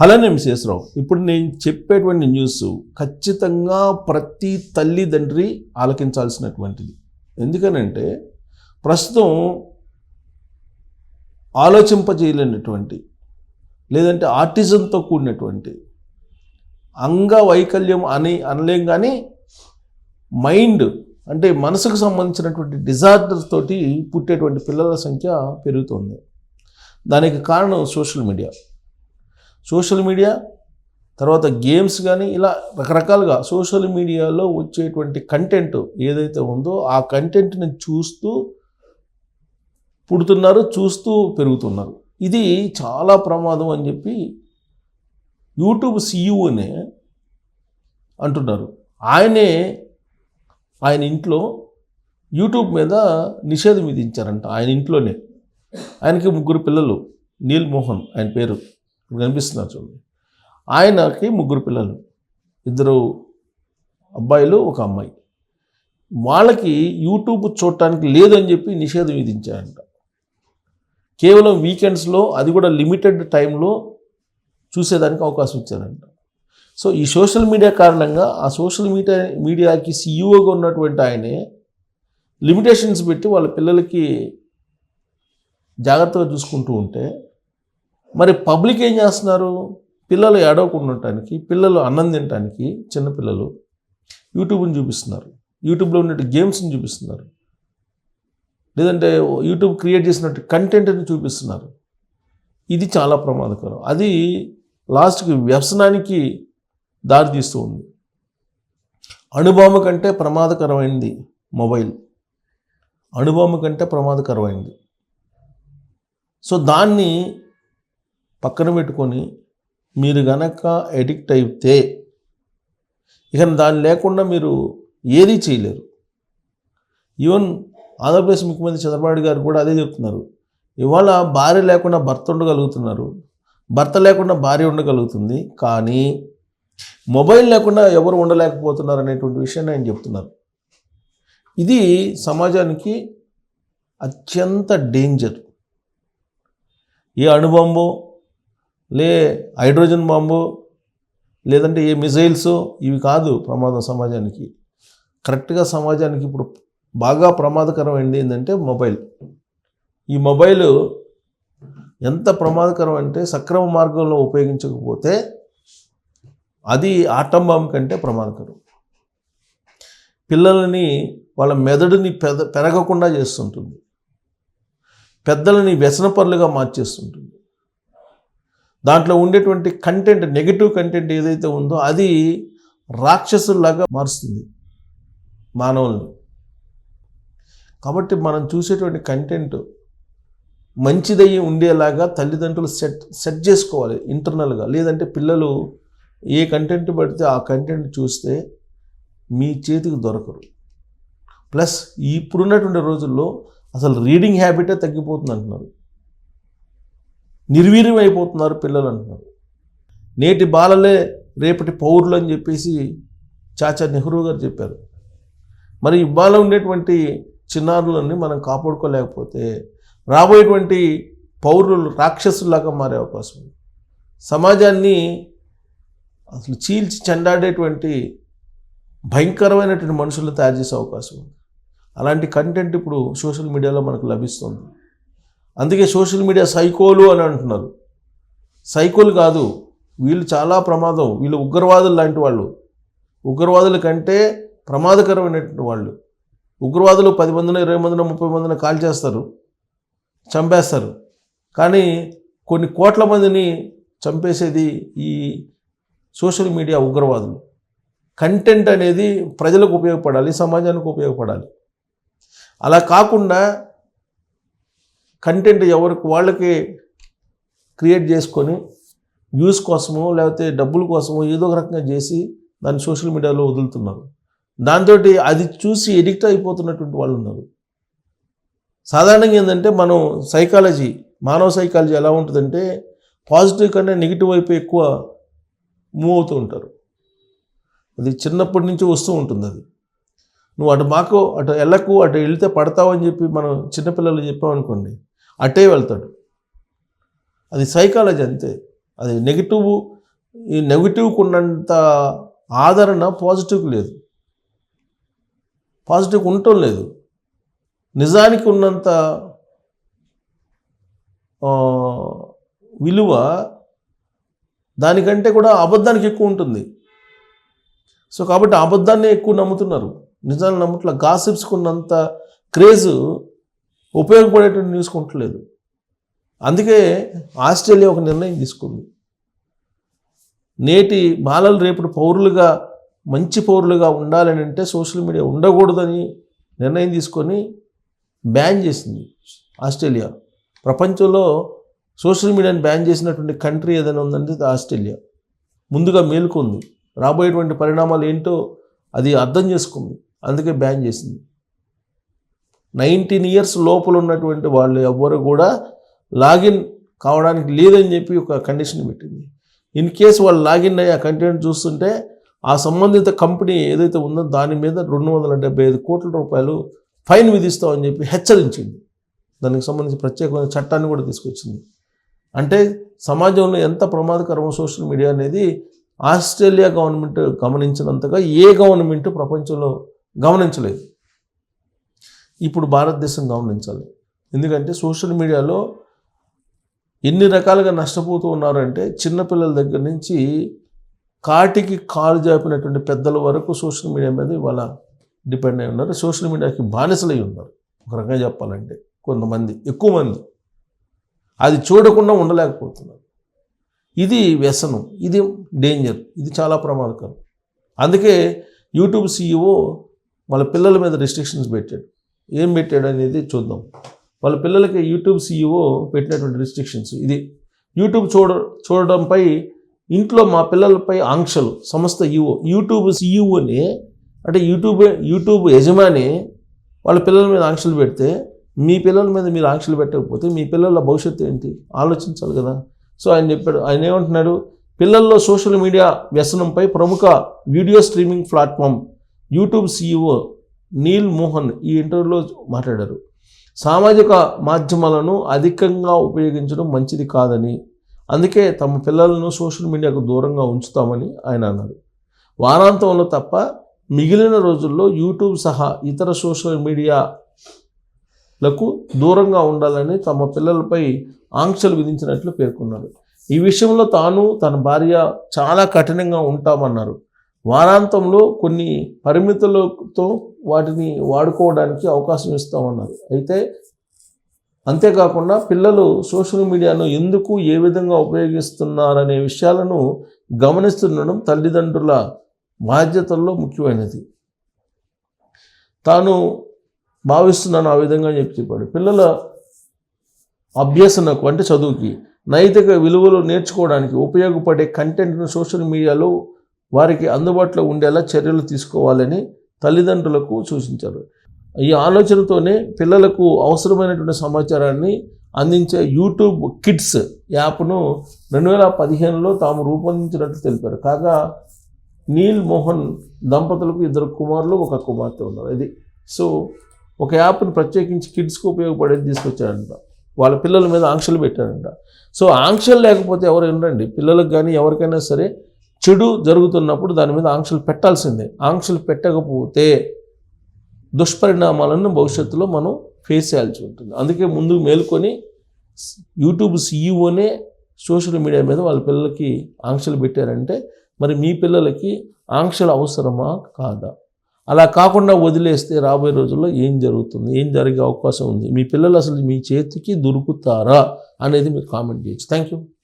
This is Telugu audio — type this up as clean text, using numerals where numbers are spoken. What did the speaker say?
అలానే శేషరావు, ఇప్పుడు నేను చెప్పేటువంటి న్యూస్ ఖచ్చితంగా ప్రతి తల్లిదండ్రి ఆలకించాల్సినటువంటిది. ఎందుకనంటే ప్రస్తుతం ఆలోచింపజేయలేనటువంటి, లేదంటే ఆర్టిజంతో కూడినటువంటి, అంగవైకల్యం అని అనలేం కానీ మైండ్ అంటే మనసుకు సంబంధించినటువంటి డిజార్డర్ తోటి పుట్టేటువంటి పిల్లల సంఖ్య పెరుగుతుంది. దానికి కారణం సోషల్ మీడియా తర్వాత గేమ్స్ కానీ ఇలా రకరకాలుగా సోషల్ మీడియాలో వచ్చేటువంటి కంటెంట్ ఏదైతే ఉందో ఆ కంటెంట్ని చూస్తూ పుడుతున్నారు, చూస్తూ పెరుగుతున్నారు. ఇది చాలా ప్రమాదం అని చెప్పి యూట్యూబ్ సీఈఓనే అంటున్నారు. ఆయన ఇంట్లో యూట్యూబ్ మీద నిషేధం విధించారంట. ఆయన ఇంట్లోనే. ఆయనకి 3 పిల్లలు. నీల్ మోహన్ ఆయన పేరు, కనిపిస్తున్నారు చూడండి. ఆయనకి 3 పిల్లలు, 2 అబ్బాయిలు 1 అమ్మాయి. వాళ్ళకి యూట్యూబ్ చూడటానికి లేదని చెప్పి నిషేధం విధించారంట. కేవలం వీకెండ్స్లో, అది కూడా లిమిటెడ్ టైంలో చూసేదానికి అవకాశం ఇచ్చారంట. సో ఈ సోషల్ మీడియా కారణంగా ఆ సోషల్ మీడియాకి సీఈఓగా ఉన్నటువంటి ఆయనే లిమిటేషన్స్ పెట్టి వాళ్ళ పిల్లలకి జాగ్రత్తగా చూసుకుంటూ ఉంటే, మరి పబ్లిక్ ఏం చేస్తున్నారు? పిల్లలు ఏడవకుండా ఉండటానికి, పిల్లలు అన్నం తినడానికి, చిన్నపిల్లలు యూట్యూబ్ని చూపిస్తున్నారు, యూట్యూబ్లో ఉన్నట్టు గేమ్స్ని చూపిస్తున్నారు, లేదంటే యూట్యూబ్ క్రియేట్ చేసినట్టు కంటెంట్ని చూపిస్తున్నారు. ఇది చాలా ప్రమాదకరం. అది లాస్ట్కి వ్యసనానికి దారితీస్తూ ఉంది. అణుబాంబు కంటే ప్రమాదకరమైనది మొబైల్. అణుబాంబు కంటే ప్రమాదకరమైనది. సో దాన్ని పక్కన పెట్టుకొని మీరు గనక ఎడిక్ట్ అయితే ఇక దాన్ని లేకుండా మీరు ఏదీ చేయలేరు. ఈవెన్ ఆంధ్రప్రదేశ్ ముఖ్యమంత్రి చంద్రబాబు గారు కూడా అదే చెప్తున్నారు. ఇవాళ భార్య లేకుండా భర్త ఉండగలుగుతున్నారు, భర్త లేకుండా భార్య ఉండగలుగుతుంది, కానీ మొబైల్ లేకుండా ఎవరు ఉండలేకపోతున్నారు అనేటువంటి విషయాన్ని ఆయన చెప్తున్నారు. ఇది సమాజానికి అత్యంత డేంజర్. ఏ అణుబాంబో, హైడ్రోజన్ బాంబు, లేదంటే ఏ మిజైల్స్, ఇవి కాదు ప్రమాదం సమాజానికి. కరెక్ట్గా సమాజానికి ఇప్పుడు బాగా ప్రమాదకరమైనది ఏంటంటే మొబైల్. ఈ మొబైల్ ఎంత ప్రమాదకరం అంటే సక్రమ మార్గంలో ఉపయోగించకపోతే అది ఆటం బాంబు కంటే ప్రమాదకరం. పిల్లలని వాళ్ళ మెదడుని పెరగకుండా చేస్తుంటుంది, పెద్దలని వ్యసనపరులుగా మార్చేస్తుంటుంది. దాంట్లో ఉండేటువంటి కంటెంట్, నెగిటివ్ కంటెంట్ ఏదైతే ఉందో అది రాక్షసుల్లాగా మారుస్తుంది మానవుల్ని. కాబట్టి మనం చూసేటువంటి కంటెంట్ మంచిదయ్యి ఉండేలాగా తల్లిదండ్రులు సెట్ చేసుకోవాలి ఇంటర్నల్గా. లేదంటే పిల్లలు ఏ కంటెంట్ పడితే ఆ కంటెంట్ చూస్తే మీ చేతికి దొరకరు. ప్లస్ ఇప్పుడున్నటువంటి రోజుల్లో అసలు రీడింగ్ హ్యాబిటే తగ్గిపోతుంది అంటున్నారు, నిర్వీర్యం అయిపోతున్నారు పిల్లలు అంటున్నారు. నేటి బాలలే రేపటి పౌరులు అని చెప్పేసి చాచా నెహ్రూ గారు చెప్పారు. మరి ఇవాళ ఉండేటువంటి చిన్నారులని మనం కాపాడుకోలేకపోతే రాబోయేటువంటి పౌరులు రాక్షసులాగా మారే అవకాశం ఉంది. సమాజాన్ని అసలు చీల్చి చెండాడేటువంటి భయంకరమైనటువంటి మనుషులను తయారు చేసే అవకాశం ఉంది. అలాంటి కంటెంట్ ఇప్పుడు సోషల్ మీడియాలో మనకు లభిస్తుంది. అందుకే సోషల్ మీడియా సైకోలు అని అంటున్నారు. సైకోలు కాదు, వీళ్ళు చాలా ప్రమాదం. వీళ్ళు ఉగ్రవాదులు లాంటి వాళ్ళు. ఉగ్రవాదుల కంటే ప్రమాదకరమైనటువంటి వాళ్ళు. ఉగ్రవాదులు 10 మందినో 20 మందినో 30 మందినో కాల్ చేస్తారు, చంపేస్తారు. కానీ కొన్ని కోట్ల మందిని చంపేసేది ఈ సోషల్ మీడియా ఉగ్రవాదులు. కంటెంట్ అనేది ప్రజలకు ఉపయోగపడాలి, సమాజానికి ఉపయోగపడాలి. అలా కాకుండా కంటెంట్ ఎవరికి వాళ్ళకి క్రియేట్ చేసుకొని వ్యూస్ కోసమో లేకపోతే డబ్బుల కోసమో ఏదో ఒక రకంగా చేసి దాన్ని సోషల్ మీడియాలో వదులుతున్నారు. దాంతో అది చూసి ఎడిక్ట్ అయిపోతున్నటువంటి వాళ్ళు ఉన్నారు. సాధారణంగా ఏంటంటే మనం మానవ సైకాలజీ ఎలా ఉంటుందంటే పాజిటివ్ కన్నా నెగిటివ్ వైపు ఎక్కువ మూవ్ అవుతూ ఉంటారు. అది చిన్నప్పటి నుంచి వస్తూ ఉంటుంది. అది నువ్వు అటు వెళ్ళకు, అటు వెళితే పడతావు అని చెప్పి మనం చిన్నపిల్లలు చెప్పామనుకోండి, అటే వెళ్తాడు. అది సైకాలజీ అంతే. అది ఈ నెగిటివ్కి ఉన్నంత ఆదరణ పాజిటివ్కి లేదు, పాజిటివ్ ఉండటం లేదు. నిజానికి ఉన్నంత విలువ దానికంటే కూడా అబద్ధానికి ఎక్కువ ఉంటుంది. సో కాబట్టి అబద్ధాన్ని ఎక్కువ నమ్ముతున్నారు, నిజాన్ని నమ్మట్ల. గాసిప్స్కి ఉన్నంత క్రేజ్ ఉపయోగపడేటువంటి న్యూస్ ఉండలేదు. అందుకే ఆస్ట్రేలియా ఒక నిర్ణయం తీసుకుంది. నేటి బాలలు రేపటి పౌరులుగా, మంచి పౌరులుగా ఉండాలని అంటే సోషల్ మీడియా ఉండకూడదని నిర్ణయం తీసుకొని బ్యాన్ చేసింది ఆస్ట్రేలియా. ప్రపంచంలో సోషల్ మీడియాని బ్యాన్ చేసినటువంటి కంట్రీ ఏదైనా ఉందంటే ఆస్ట్రేలియా. ముందుగా మేలుకుంది, రాబోయేటువంటి పరిణామాలు ఏంటో అది అర్థం చేసుకుంది, అందుకే బ్యాన్ చేసింది. 19 years లోపల ఉన్నటువంటి వాళ్ళు ఎవ్వరు కూడా లాగిన్ కావడానికి లేదని చెప్పి ఒక కండిషన్ పెట్టింది. ఇన్ కేసు వాళ్ళు లాగిన్ అయ్యి ఆ కంటెంట్ చూస్తుంటే ఆ సంబంధిత కంపెనీ ఏదైతే ఉందో దాని మీద 275 కోట్ల రూపాయలు ఫైన్ విధిస్తామని చెప్పి హెచ్చరించింది. దానికి సంబంధించి ప్రత్యేకమైన చట్టాన్ని కూడా తీసుకొచ్చింది. అంటే సమాజంలో ఎంత ప్రమాదకరమో సోషల్ మీడియా అనేది ఆస్ట్రేలియా గవర్నమెంట్ గమనించినంతగా ఏ గవర్నమెంట్ ప్రపంచంలో గమనించలేదు. ఇప్పుడు భారతదేశం గమనించాలి. ఎందుకంటే సోషల్ మీడియాలో ఎన్ని రకాలుగా నష్టపోతూ ఉన్నారంటే చిన్నపిల్లల దగ్గర నుంచి కాటికి కాలు జాపినటువంటి పెద్దల వరకు సోషల్ మీడియా మీద ఇవాళ డిపెండ్ అయి ఉన్నారు. సోషల్ మీడియాకి బానిసలై ఉన్నారు ఒక రకంగా చెప్పాలంటే. కొంతమంది, ఎక్కువ మంది అది చూడకుండా ఉండలేకపోతున్నారు. ఇది వ్యసనం, ఇది డేంజర్, ఇది చాలా ప్రమాదకరం. అందుకే యూట్యూబ్ CEO వాళ్ళ పిల్లల మీద రెస్ట్రిక్షన్స్ పెట్టాడు. ఏం పెట్టాడు అనేది చూద్దాం. వాళ్ళ పిల్లలకి యూట్యూబ్ CEO పెట్టినటువంటి రెస్ట్రిక్షన్స్ ఇది. యూట్యూబ్ చూడడంపై ఇంట్లో మా పిల్లలపై ఆంక్షలు. సంస్థ యూట్యూబ్ CEOని అంటే యూట్యూబ్ యజమాని వాళ్ళ పిల్లల మీద ఆంక్షలు పెడితే మీ పిల్లల మీద మీరు ఆంక్షలు పెట్టకపోతే మీ పిల్లల భవిష్యత్తు ఏంటి ఆలోచించాలి కదా. సో ఆయన చెప్పాడు, ఆయన ఏమంటున్నాడు, పిల్లల్లో సోషల్ మీడియా వ్యసనంపై ప్రముఖ video streaming platform YouTube CEO Neal Mohan ఈ ఇంటర్వ్యూలో మాట్లాడారు. సామాజిక మాధ్యమాలను అధికంగా ఉపయోగించడం మంచిది కాదని, అందుకే తమ పిల్లలను సోషల్ మీడియాకు దూరంగా ఉంచుతామని ఆయన అన్నారు. వారాంతంలో తప్ప మిగిలిన రోజుల్లో యూట్యూబ్ సహా ఇతర సోషల్ మీడియాలకు దూరంగా ఉండాలని తమ పిల్లలపై ఆంక్షలు విధించినట్లు పేర్కొన్నారు. ఈ విషయంలో తాను తన భార్య చాలా కఠినంగా ఉంటామన్నారు. వారాంతంలో కొన్ని పరిమితులతో వాటిని వాడుకోవడానికి అవకాశం ఇస్తామన్నారు. అయితే అంతేకాకుండా పిల్లలు సోషల్ మీడియాను ఎందుకు, ఏ విధంగా ఉపయోగిస్తున్నారనే విషయాలను గమనిస్తుండడం తల్లిదండ్రుల బాధ్యతల్లో ముఖ్యమైనది. తాను భావిస్తున్నాను ఆ విధంగా చెప్పాడు. పిల్లల అభ్యసనకు అంటే చదువుకి, నైతిక విలువలు నేర్చుకోవడానికి ఉపయోగపడే కంటెంట్ను సోషల్ మీడియాలో వారికి అందుబాటులో ఉండేలా చర్యలు తీసుకోవాలని తల్లిదండ్రులకు సూచించారు. ఈ ఆలోచనతోనే పిల్లలకు అవసరమైనటువంటి సమాచారాన్ని అందించే యూట్యూబ్ కిడ్స్ యాప్ను 2015లో తాము రూపొందించినట్లు తెలిపారు. కాగా నీల్ మోహన్ దంపతులకు 2 కుమారులు 1 కుమార్తె ఉన్నారు. ఇది సో ఒక యాప్ను ప్రత్యేకించి కిడ్స్కి ఉపయోగపడేది తీసుకొచ్చారంట. వాళ్ళ పిల్లల మీద ఆంక్షలు పెట్టారంట. సో ఆంక్షలు లేకపోతే ఎవరు వినరండి. పిల్లలకు కానీ ఎవరికైనా సరే చెడు జరుగుతున్నప్పుడు దాని మీద ఆంక్షలు పెట్టాల్సిందే. ఆంక్షలు పెట్టకపోతే దుష్పరిణామాలను భవిష్యత్తులో మనం ఫేస్ చేయాల్సి ఉంటుంది. అందుకే ముందు మేలుకొని యూట్యూబ్ CEOనే సోషల్ మీడియా మీద వాళ్ళ పిల్లలకి ఆంక్షలు పెట్టారంటే మరి మీ పిల్లలకి ఆంక్షలు అవసరమా కాదా? అలా కాకుండా వదిలేస్తే రాబోయే రోజుల్లో ఏం జరుగుతుంది, ఏం జరిగే అవకాశం ఉంది, మీ పిల్లలు అసలు మీ చేతికి దొరుకుతారా అనేది మీరు కామెంట్ చేయొచ్చు. Thank you.